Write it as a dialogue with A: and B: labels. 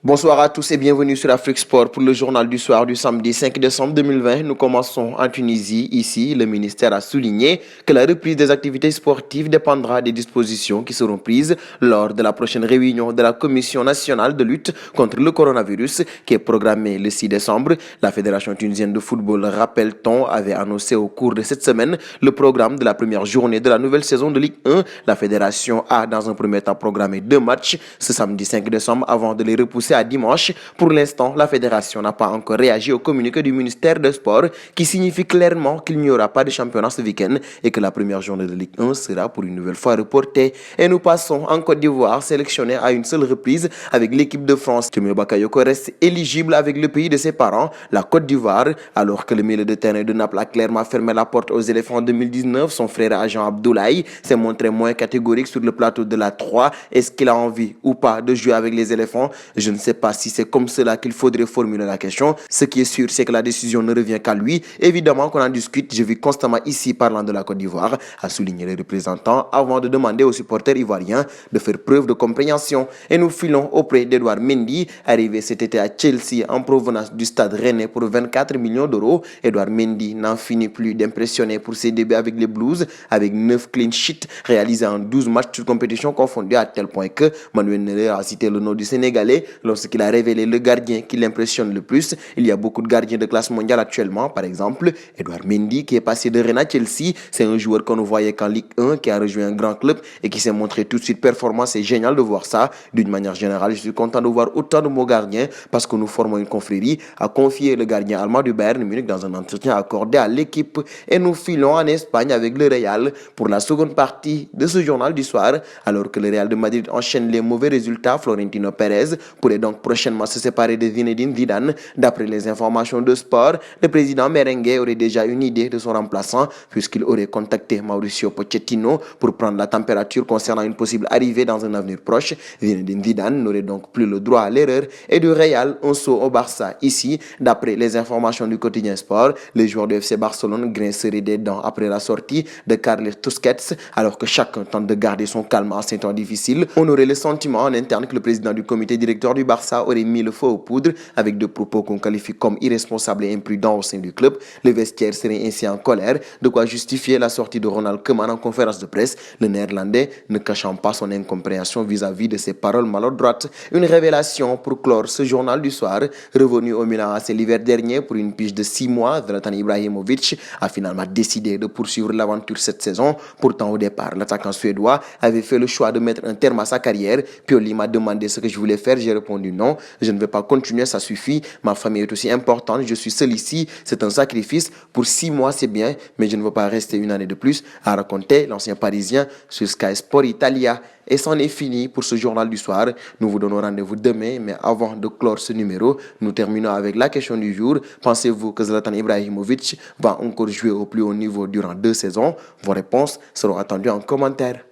A: Bonsoir à tous et bienvenue sur Afrique Sport pour le journal du soir du samedi 5 décembre 2020. Nous commençons en Tunisie. Ici, le ministère a souligné que la reprise des activités sportives dépendra des dispositions qui seront prises lors de la prochaine réunion de la Commission nationale de lutte contre le coronavirus qui est programmée le 6 décembre. La Fédération tunisienne de football, rappelle-t-on, avait annoncé au cours de cette semaine le programme de la première journée de la nouvelle saison de Ligue 1. La Fédération a dans un premier temps programmé 2 matchs ce samedi 5 décembre avant de les repousser à dimanche. Pour l'instant, la fédération n'a pas encore réagi au communiqué du ministère des Sports qui signifie clairement qu'il n'y aura pas de championnat ce week-end et que la première journée de Ligue 1 sera pour une nouvelle fois reportée. Et nous passons en Côte d'Ivoire, sélectionné à une seule reprise avec l'équipe de France. Théophile Bakayoko reste éligible avec le pays de ses parents, la Côte d'Ivoire, alors que le milieu de terrain de Naples a clairement fermé la porte aux éléphants en 2019. Son frère agent Abdoulaye s'est montré moins catégorique sur le plateau de la 3. Est-ce qu'il a envie ou pas de jouer avec les éléphants? Je ne sais pas si c'est comme cela qu'il faudrait formuler la question. Ce qui est sûr, c'est que la décision ne revient qu'à lui. Évidemment qu'on en discute. Je vis constamment ici parlant de la Côte d'Ivoire, a souligné les représentants avant de demander aux supporters ivoiriens de faire preuve de compréhension. Et nous filons auprès d'Edouard Mendy, arrivé cet été à Chelsea en provenance du stade rennais pour 24 millions d'euros. Edouard Mendy n'en finit plus d'impressionner pour ses débuts avec les Blues, avec 9 clean sheets réalisés en 12 matchs de compétition confondus, à tel point que Manuel Neuer a cité le nom du Sénégalais lorsqu'il a révélé le gardien qui l'impressionne le plus. Il y a beaucoup de gardiens de classe mondiale actuellement. Par exemple, Edouard Mendy qui est passé de Rennes à Chelsea. C'est un joueur qu'on ne voyait qu'en Ligue 1, qui a rejoint un grand club et qui s'est montré tout de suite performant. C'est génial de voir ça. D'une manière générale, je suis content de voir autant de beaux gardiens parce que nous formons une confrérie, a confié le gardien allemand du Bayern Munich dans un entretien accordé à l'équipe. Et nous filons en Espagne avec le Real pour la seconde partie de ce journal du soir. Alors que le Real de Madrid enchaîne les mauvais résultats, Florentino Pérez pourrait donc prochainement se séparer de Zinedine Zidane. D'après les informations de Sport, le président merengue aurait déjà une idée de son remplaçant puisqu'il aurait contacté Mauricio Pochettino pour prendre la température concernant une possible arrivée dans un avenir proche. Zinedine Zidane n'aurait donc plus le droit à l'erreur. Et du Real, on saut au Barça. Ici, d'après les informations du quotidien Sport, les joueurs du FC Barcelone grinceraient des dents après la sortie de Carles Tusquets. Alors que chacun tente de garder son calme en ces temps difficiles, on aurait le sentiment en interne que le président du comité directeur du Barça aurait mis le feu aux poudres avec des propos qu'on qualifie comme irresponsables et imprudents au sein du club. Le vestiaire serait ainsi en colère, de quoi justifier la sortie de Ronald Koeman en conférence de presse, le néerlandais ne cachant pas son incompréhension vis-à-vis de ses paroles maladroites. Une révélation pour clore ce journal du soir. Revenu au Milan AC l'hiver dernier pour une pige de 6 mois, Zlatan Ibrahimovic a finalement décidé de poursuivre l'aventure cette saison. Pourtant au départ, l'attaquant suédois avait fait le choix de mettre un terme à sa carrière. Pioli m'a demandé ce que je voulais faire, j'ai répondu non, je ne vais pas continuer, ça suffit, ma famille est aussi importante, je suis seul ici, c'est un sacrifice, pour 6 mois c'est bien, mais je ne veux pas rester une année de plus, a raconté l'ancien Parisien sur Sky Sport Italia. Et c'en est fini pour ce journal du soir. Nous vous donnons rendez-vous demain, mais avant de clore ce numéro, nous terminons avec la question du jour. Pensez-vous que Zlatan Ibrahimovic va encore jouer au plus haut niveau durant 2 saisons? Vos réponses seront attendues en commentaire.